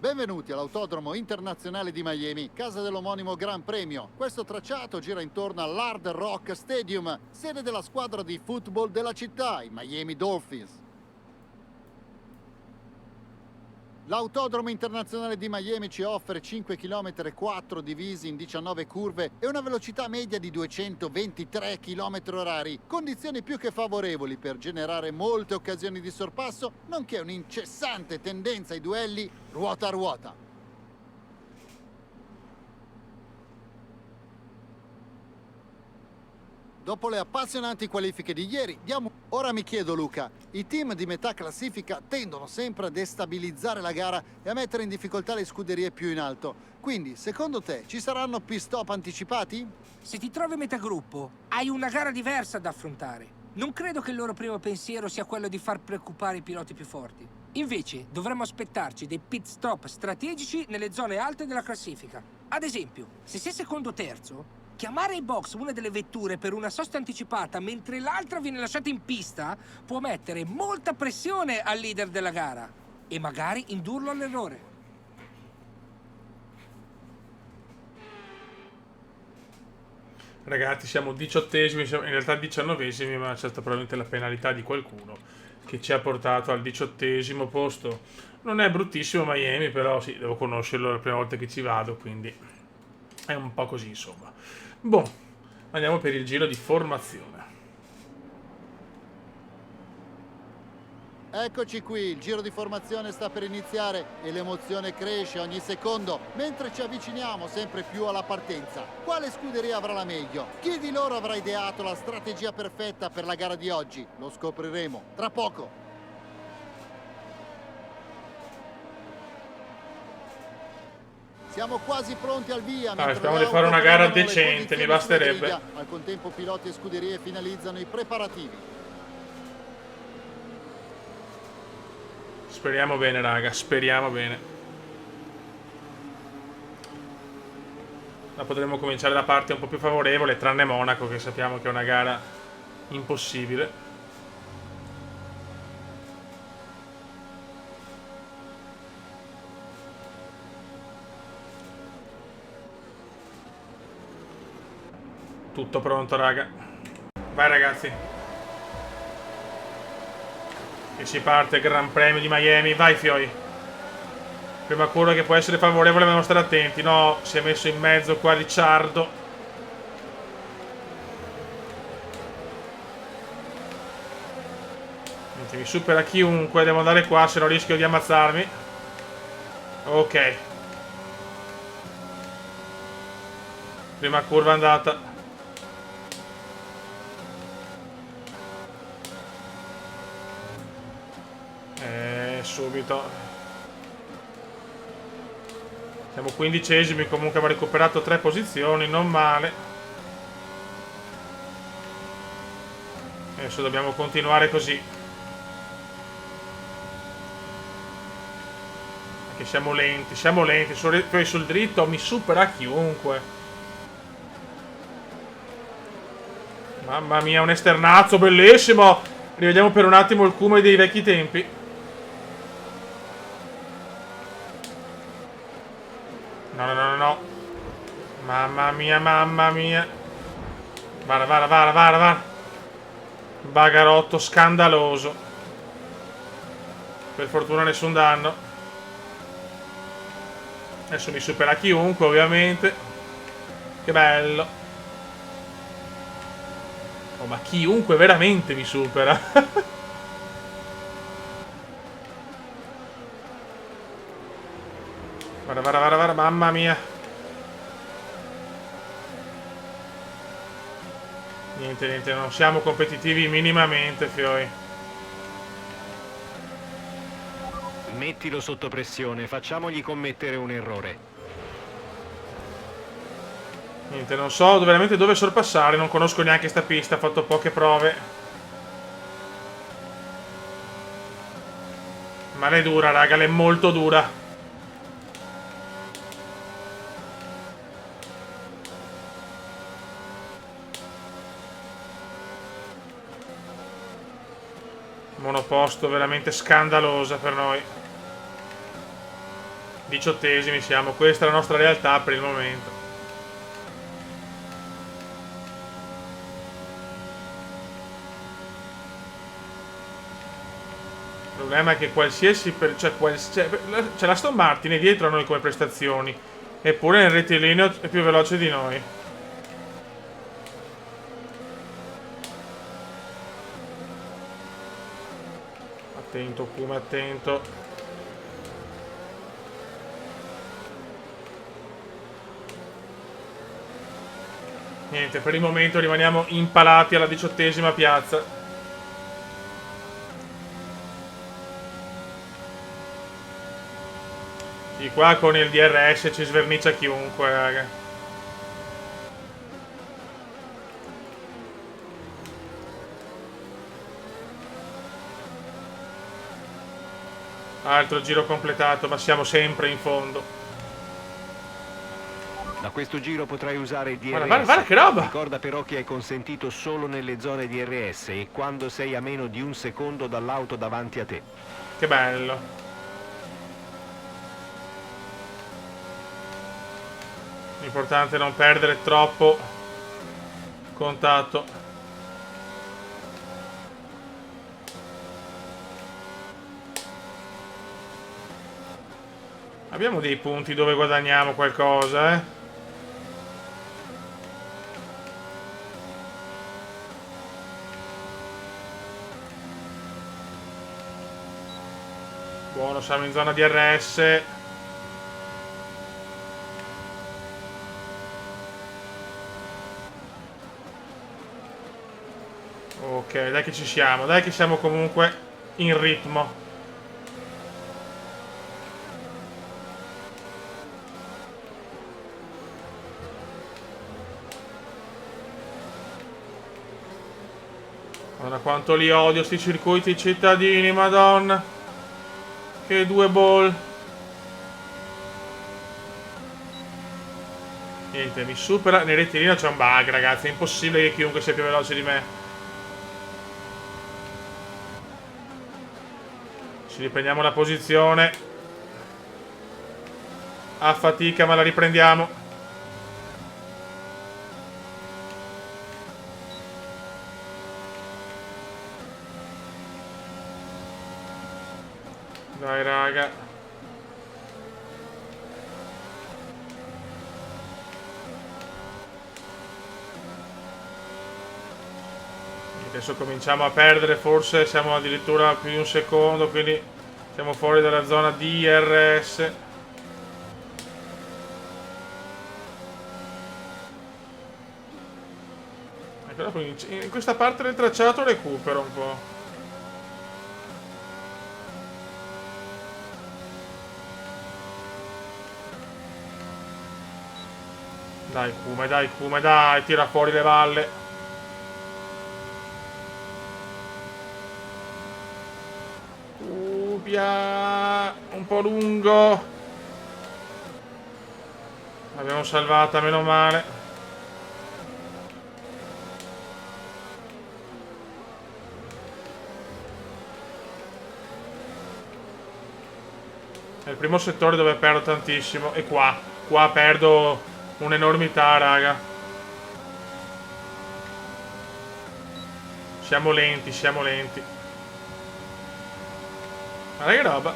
Benvenuti all'Autodromo Internazionale di Miami, casa dell'omonimo Gran Premio. Questo tracciato gira intorno all'Hard Rock Stadium, sede della squadra di football della città, i Miami Dolphins. L'Autodromo Internazionale di Miami ci offre 5 km e 4 divisi in 19 curve e una velocità media di 223 km/h, condizioni più che favorevoli per generare molte occasioni di sorpasso, nonché un'incessante tendenza ai duelli ruota a ruota. Dopo le appassionanti qualifiche di ieri, Ora mi chiedo, Luca, i team di metà classifica tendono sempre a destabilizzare la gara e a mettere in difficoltà le scuderie più in alto. Quindi, secondo te, ci saranno pit stop anticipati? Se ti trovi a metà gruppo, hai una gara diversa da affrontare. Non credo che il loro primo pensiero sia quello di far preoccupare i piloti più forti. Invece, dovremmo aspettarci dei pit stop strategici nelle zone alte della classifica. Ad esempio, se sei secondo o terzo, chiamare ai box una delle vetture per una sosta anticipata mentre l'altra viene lasciata in pista può mettere molta pressione al leader della gara e magari indurlo all'errore. Ragazzi, siamo 18esimi, in realtà 19esimi, ma c'è stata probabilmente la penalità di qualcuno che ci ha portato al 18esimo posto. Non è bruttissimo Miami, però sì, devo conoscerlo, è la prima volta che ci vado, quindi è un po' così, insomma. Boh, andiamo per il giro di formazione. Eccoci qui, il giro di formazione sta per iniziare e l'emozione cresce ogni secondo mentre ci avviciniamo sempre più alla partenza. Quale scuderia avrà la meglio? Chi di loro avrà ideato la strategia perfetta per la gara di oggi? Lo scopriremo tra poco. Siamo quasi pronti al via. Speriamo di fare una gara decente, mi basterebbe. Al contempo piloti e scuderie finalizzano i preparativi. Speriamo bene, raga, speriamo bene. La potremo cominciare da parte un po' più favorevole, tranne Monaco, che sappiamo che è una gara impossibile. Tutto pronto, raga. Vai, ragazzi. E si parte il Gran Premio di Miami. Vai, Fioi. Prima curva che può essere favorevole, dobbiamo stare attenti. No, si è messo in mezzo qua Ricciardo. Niente, mi supera chiunque. Devo andare qua, se no rischio di ammazzarmi. Ok. Prima curva andata. Subito. Siamo 15esimi, comunque abbiamo recuperato 3 posizioni, non male. Adesso dobbiamo continuare così. Perché siamo lenti, poi sul dritto mi supera chiunque. Mamma mia, un esternazzo bellissimo. Rivediamo per un attimo il Kuma dei vecchi tempi. No. Mamma mia. Vara. Bagarotto scandaloso. Per fortuna nessun danno. Adesso mi supera chiunque, ovviamente. Che bello. Oh, ma chiunque veramente mi supera. Vara, mamma mia. Niente, non siamo competitivi minimamente, Fioi. Mettilo sotto pressione, facciamogli commettere un errore. Niente, non so veramente dove sorpassare, non conosco neanche sta pista, ho fatto poche prove. Ma l'è dura, raga, l'è molto dura. Monoposto veramente scandalosa per noi. 18esimi siamo, questa è la nostra realtà per il momento. Il problema è che qualsiasi... c'è la Aston Martin è dietro a noi come prestazioni, eppure nel rettilineo è più veloce di noi. Attento, come attento. Niente, per il momento rimaniamo impalati alla 18esima piazza. Di qua con il DRS ci svernicia chiunque, raga. Altro giro completato, ma siamo sempre in fondo. Da questo giro potrai usare il DRS. Guarda che roba! Ricorda però che è consentito solo nelle zone DRS e quando sei a meno di un secondo dall'auto davanti a te. Che bello. L'importante è non perdere troppo contatto. Abbiamo dei punti dove guadagniamo qualcosa, eh? Buono, siamo in zona DRS. Ok, dai che ci siamo, dai che siamo comunque in ritmo. Guarda quanto li odio sti circuiti cittadini, madonna. Che due ball. Niente, mi supera. Nel rettilineo c'è un bug, ragazzi. È impossibile che chiunque sia più veloce di me. Ci riprendiamo la posizione. A fatica, ma la riprendiamo. Dai, raga. Adesso cominciamo a perdere, forse siamo addirittura più di un secondo, quindi siamo fuori dalla zona DRS. Ecco, dopo in questa parte del tracciato recupero un po'. Dai, Kuma, dai, tira fuori le valle. Un po' lungo. L'abbiamo salvata, meno male. È il primo settore dove perdo tantissimo. E qua perdo un'enormità, raga. Siamo lenti, siamo lenti. Guarda che roba.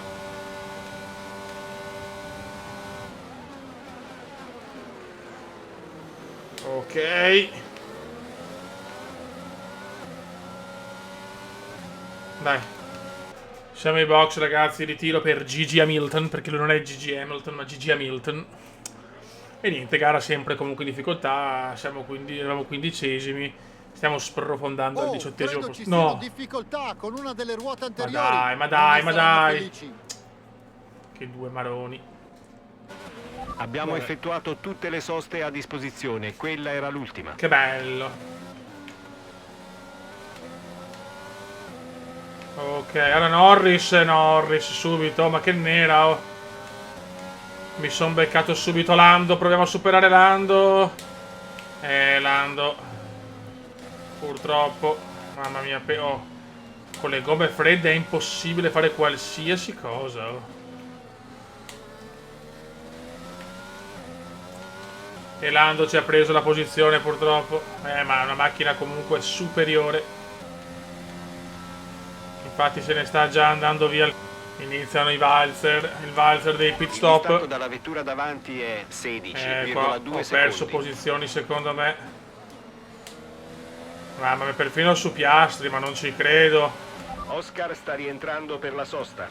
Ok. Dai. Siamo ai box, ragazzi. Ritiro per Gigi Hamilton, perché lui non è Gigi Hamilton, ma Gigi Hamilton. E niente, gara sempre comunque in difficoltà. Eravamo quindicesimi. Stiamo sprofondando al 18esimo posto. No, difficoltà con una delle ruote anteriori. Ma dai. Che due maroni. Abbiamo effettuato tutte le soste a disposizione, quella era l'ultima. Che bello. Ok, ora Norris subito, ma che nera, oh. Mi son beccato subito Lando, proviamo a superare Lando. Lando. Purtroppo, mamma mia, con le gomme fredde è impossibile fare qualsiasi cosa, oh. E Lando ci ha preso la posizione purtroppo. Ma è una macchina comunque superiore. Infatti se ne sta già andando via. Iniziano i valzer. Il valzer dei pit stop. Il distacco dalla vettura davanti è 16,2 Qua ho perso secondi. posizioni secondo me. Mamma mia, perfino su Piastri, ma non ci credo. Oscar sta rientrando per la sosta.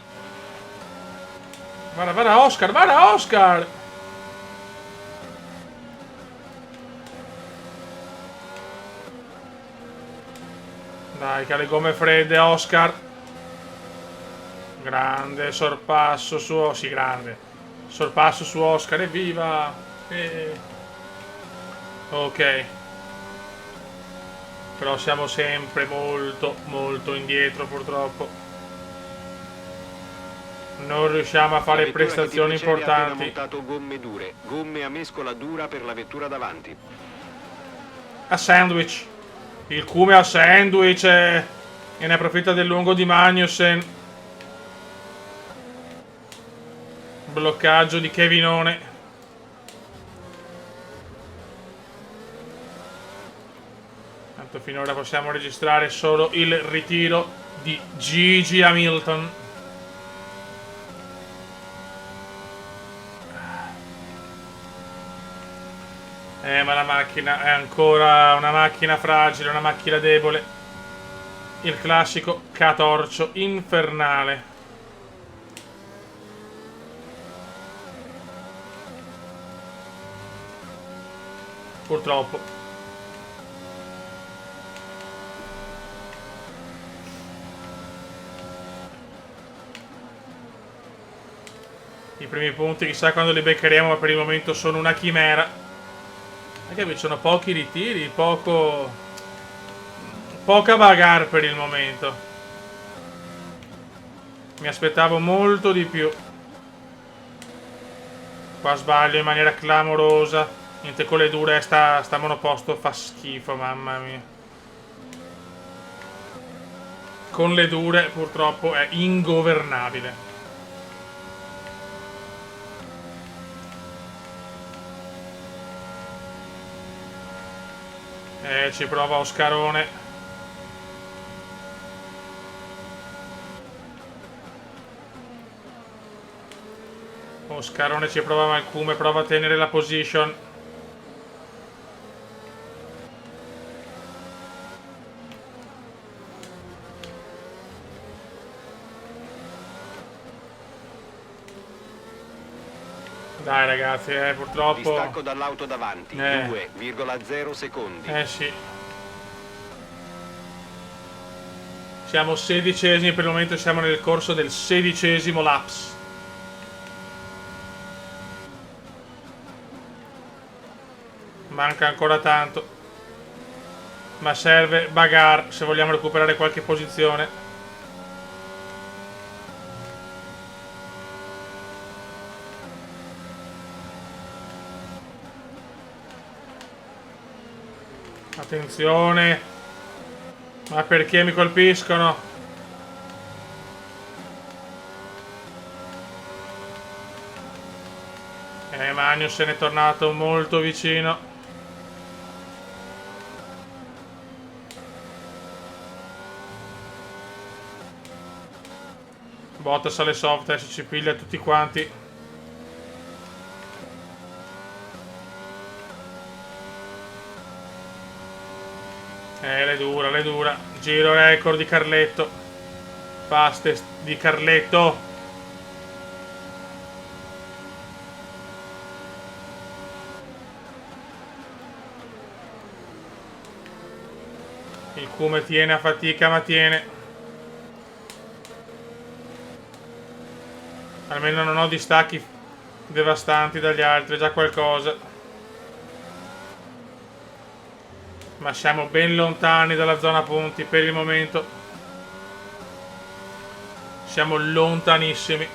Guarda Oscar, guarda Oscar! Dai, che ha le gomme fredde Oscar. Grande sorpasso su... Sì, grande. Sorpasso su Oscar, evviva! Ok. Però siamo sempre molto indietro purtroppo. Non riusciamo a fare prestazioni importanti. Ha montato gomme dure, gomme a mescola dura per la vettura davanti. A sandwich. Il Cume a sandwich e ne approfitta del lungo di Magnussen. Bloccaggio di Kevinone. Tanto finora possiamo registrare solo il ritiro di Gigi Hamilton. Ma la macchina è ancora una macchina fragile, una macchina debole. Il classico catorcio infernale. Purtroppo. I primi punti chissà quando li beccheremo, ma per il momento sono una chimera. Anche qui ci sono pochi ritiri, poca bagarre per il momento. Mi aspettavo molto di più. Qua sbaglio in maniera clamorosa. Niente con le dure, sta monoposto fa schifo, mamma mia. Con le dure purtroppo è ingovernabile. Ci prova Oscarone. Oscarone ci prova, ma il Cume prova a tenere la position. Dai ragazzi, purtroppo... Distacco dall'auto davanti, 2,0 secondi. Sì. Siamo 16esimi, per il momento siamo nel corso del 16esimo laps. Manca ancora tanto. Ma serve bagarre se vogliamo recuperare qualche posizione. Attenzione. Ma perché mi colpiscono? Magnus se n'è tornato molto vicino. Bottas alle soft, adesso ci piglia tutti quanti. Le dura. Giro record di Carletto. Fastest di Carletto. Il Cume tiene a fatica, ma tiene. Almeno non ho distacchi devastanti dagli altri, già qualcosa. Ma siamo ben lontani dalla zona punti per il momento. Siamo lontanissimi.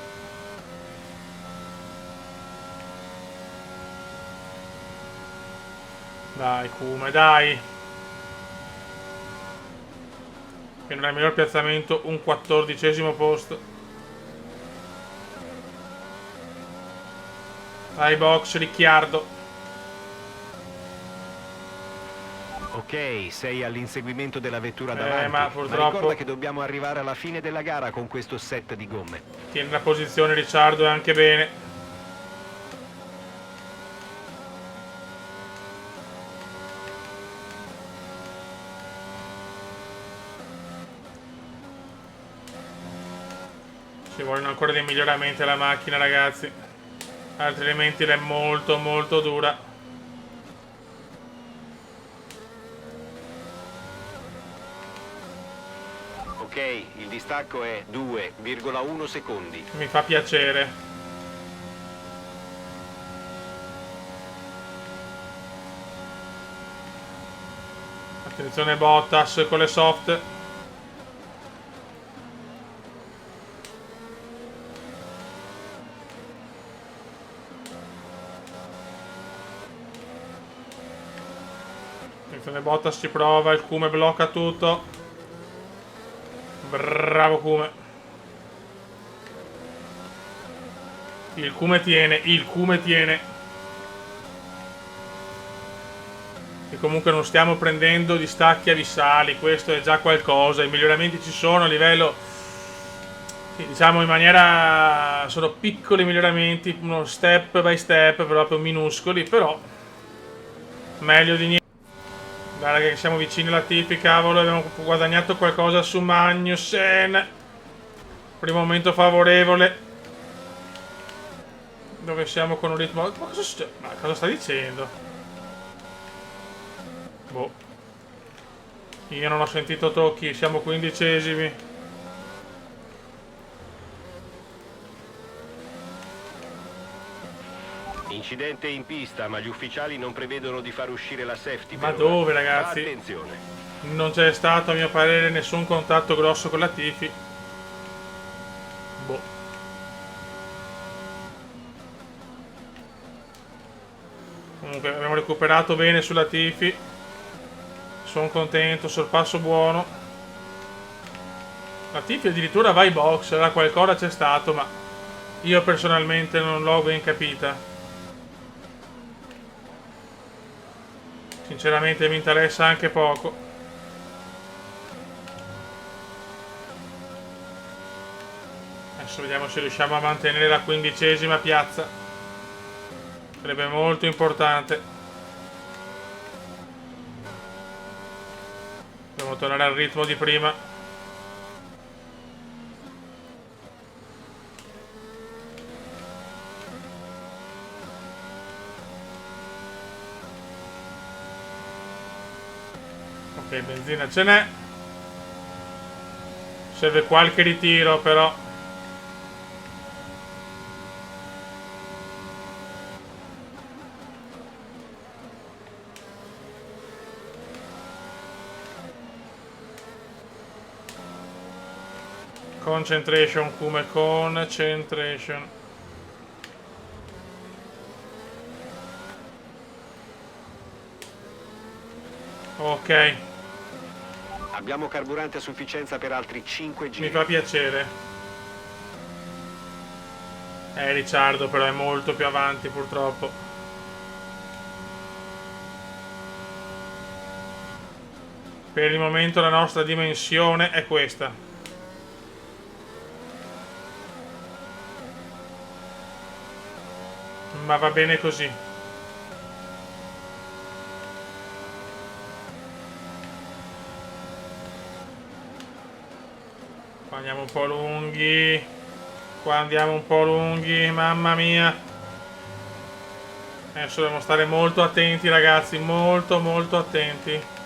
Dai Cume, dai. Che non è il miglior piazzamento, un 14esimo posto. Dai box, Ricciardo. Ok, sei all'inseguimento della vettura davanti, ma purtroppo... ricorda che dobbiamo arrivare alla fine della gara con questo set di gomme. Tiene la posizione Ricciardo e anche bene. Ci vogliono ancora dei miglioramenti alla macchina, ragazzi, altrimenti è molto molto dura. Ok, il distacco è 2,1 secondi. Mi fa piacere. Attenzione Bottas con le soft. Attenzione Bottas, ci prova, il Cume blocca tutto. Bravo Cume. Il Cume tiene, il Cume tiene. E comunque non stiamo prendendo distacchi abissali, questo è già qualcosa. I miglioramenti ci sono a livello, sì, diciamo in maniera, sono piccoli miglioramenti, uno step by step, proprio minuscoli, però meglio di niente. Guarda che siamo vicini alla Latifi, cavolo, abbiamo guadagnato qualcosa su Magnussen. Primo momento favorevole. Dove siamo con un ritmo... Ma cosa sta dicendo? Boh. Io non ho sentito tocchi, siamo 15esimi. Incidente in pista, ma gli ufficiali non prevedono di far uscire la safety. Ma dove, ragazzi? Attenzione. Non c'è stato, a mio parere, nessun contatto grosso con la Latifi. Boh. Comunque abbiamo recuperato bene sulla Latifi. Sono contento, sorpasso buono. La Latifi addirittura va ai box, là qualcosa c'è stato, ma io personalmente non l'ho ben capita. Sinceramente mi interessa anche poco. Adesso vediamo se riusciamo a mantenere la 15ª piazza. Sarebbe molto importante. Dobbiamo tornare al ritmo di prima. Ok, benzina ce n'è. Serve qualche ritiro però. Concentration, come concentration. Ok. Abbiamo carburante a sufficienza per altri 5 giri. Mi fa piacere. Ricciardo però è molto più avanti purtroppo. Per il momento la nostra dimensione è questa. Ma va bene così. Qua andiamo un po' lunghi. Qua andiamo un po' lunghi, mamma mia. Adesso dobbiamo stare molto attenti, ragazzi, molto molto attenti.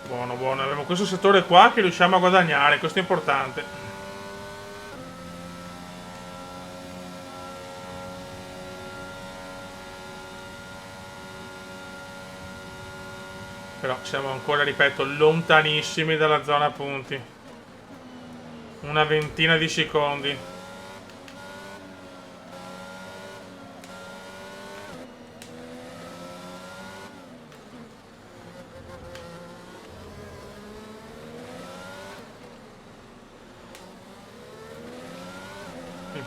Buono, buono. Abbiamo questo settore qua che riusciamo a guadagnare, questo è importante. Però siamo ancora, ripeto, lontanissimi dalla zona punti. Una ventina di secondi.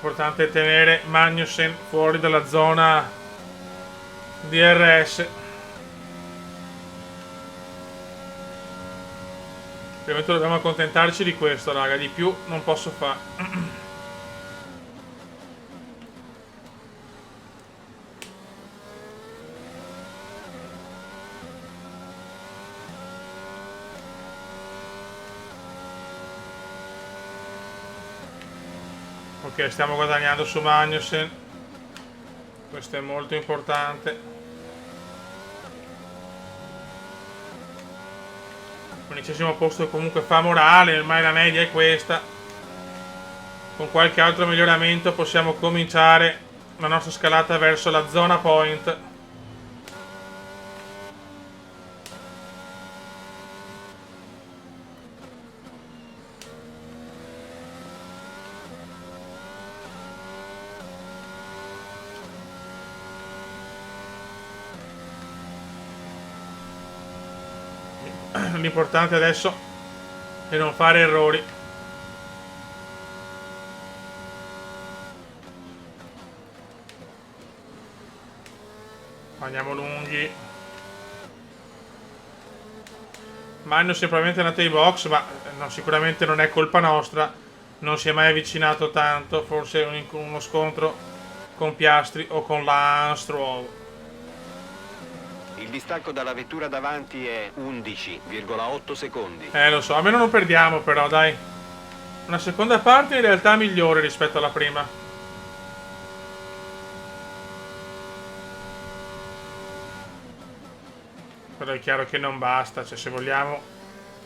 L'importante è tenere Magnussen fuori dalla zona DRS. Prima di tutto dobbiamo accontentarci di questo, raga, di più non posso fare. Ok, stiamo guadagnando su Magnussen. Questo è molto importante. Quindicesimo posto comunque fa morale, ormai la media è questa. Con qualche altro miglioramento possiamo cominciare la nostra scalata verso la zona point. L'importante adesso è non fare errori. Andiamo lunghi. Magnussen probabilmente è andato ai box, ma no, sicuramente non è colpa nostra. Non si è mai avvicinato tanto. Forse uno scontro con Piastri o con Lance Stroll. Il distacco dalla vettura davanti è 11,8 secondi. Lo so, almeno non perdiamo però, dai. Una seconda parte in realtà migliore rispetto alla prima. Però è chiaro che non basta, cioè se vogliamo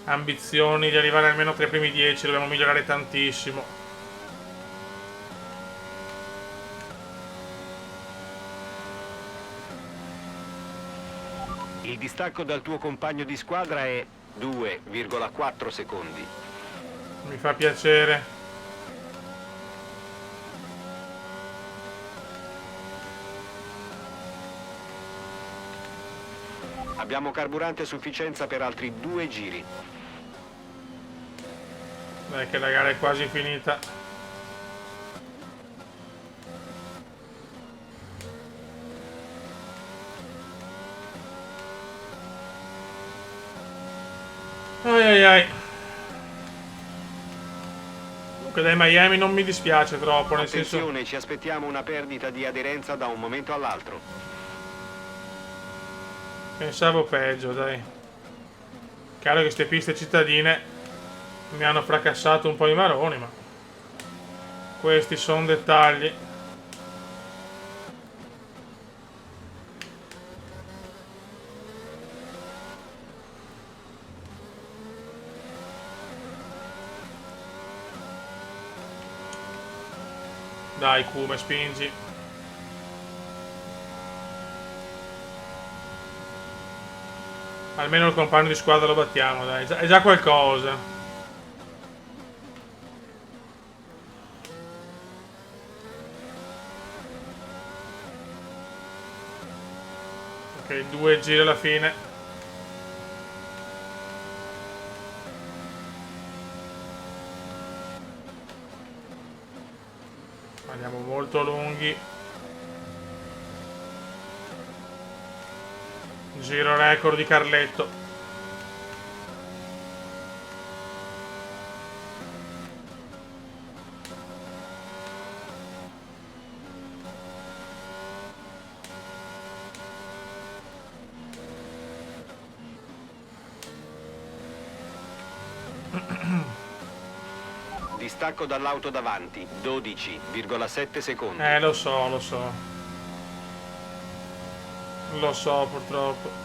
ambizioni di arrivare almeno tra i primi 10 dobbiamo migliorare tantissimo. Il distacco dal tuo compagno di squadra è 2,4 secondi. Mi fa piacere. Abbiamo carburante a sufficienza per altri 2 giri. Dai che la gara è quasi finita. Ai ai ai. Comunque dai Miami non mi dispiace troppo, nel senso... Attenzione, ci aspettiamo una perdita di aderenza da un momento all'altro. Pensavo peggio, dai. Chiaro che queste piste cittadine mi hanno fracassato un po' i maroni, ma questi sono dettagli. Dai Kume, spingi. Almeno il compagno di squadra lo battiamo, dai, è già qualcosa. Ok, 2 giri alla fine. Andiamo molto lunghi. Giro record di Carletto. Distacco dall'auto davanti, 12,7 secondi. Lo so, lo so. Lo so, purtroppo.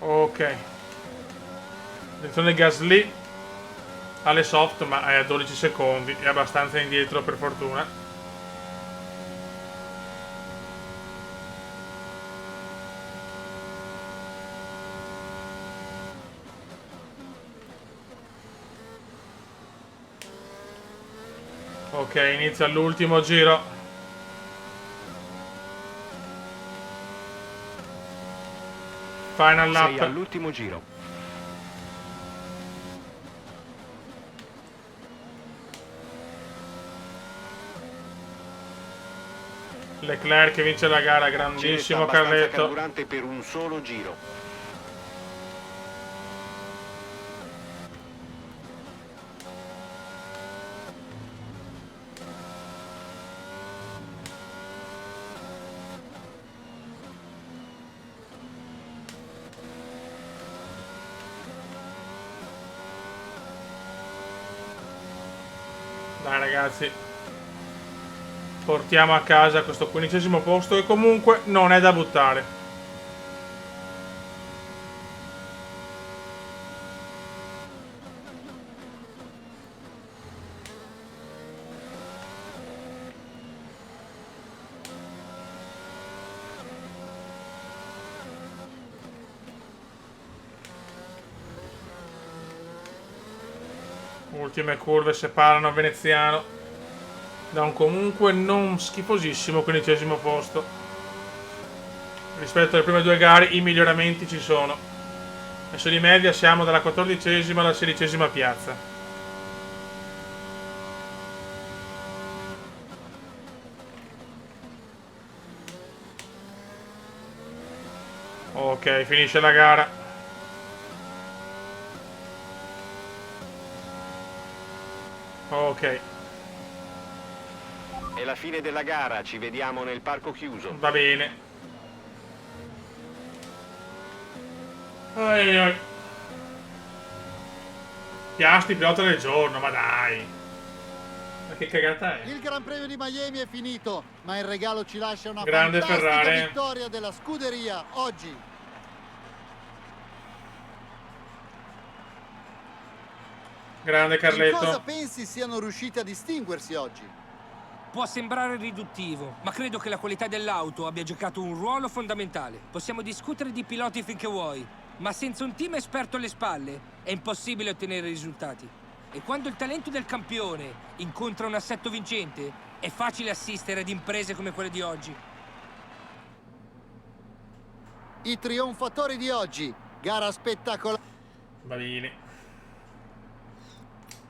Ok. Attenzione Gasly alle soft, ma è a 12 secondi, è abbastanza indietro per fortuna. Ok, inizia l'ultimo giro. Final Sei lap. all'ultimo giro. Leclerc che vince la gara, Ci resta grandissimo abbastanza Carletto. carburante per un solo giro. Dai ragazzi, portiamo a casa questo 15° posto che comunque non è da buttare. Ultime curve separano Veneziano da un comunque non schifosissimo 15° posto. Rispetto alle prime due gare i miglioramenti ci sono. Adesso di media siamo dalla 14ª alla 16ª piazza. Ok, finisce la gara. Ok, È la fine della gara, ci vediamo nel parco chiuso. va bene. Ai, ai. Piastri, pilota del giorno, ma dai. Ma che cagata è? Il Gran Premio di Miami è finito, ma il regalo ci lascia una Grande fantastica Ferrari. vittoria della scuderia oggi. Grande In cosa Carletto. pensi siano riusciti a distinguersi oggi? Può sembrare riduttivo, ma credo che la qualità dell'auto abbia giocato un ruolo fondamentale. Possiamo discutere di piloti finché vuoi, ma senza un team esperto alle spalle è impossibile ottenere risultati. E quando il talento del campione incontra un assetto vincente, è facile assistere ad imprese come quelle di oggi. I trionfatori di oggi, gara spettacolare. Va bene.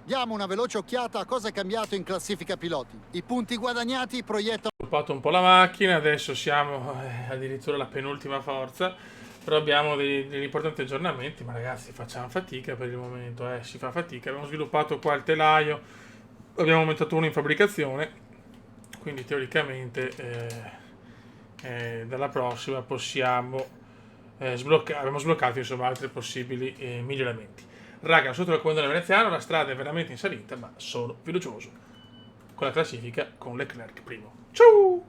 Diamo una veloce occhiata a cosa è cambiato in classifica piloti. I punti guadagnati proiettano. Ho sviluppato un po' la macchina, adesso siamo addirittura alla penultima forza, però abbiamo degli importanti aggiornamenti, ma ragazzi facciamo fatica per il momento, si fa fatica. Abbiamo sviluppato qua il telaio, abbiamo aumentato uno in fabbricazione, quindi teoricamente dalla prossima possiamo abbiamo sbloccato insomma altri possibili miglioramenti. Raga, sotto il comando del veneziano la strada è veramente in salita, ma sono fiducioso con la classifica con Leclerc primo. Ciao!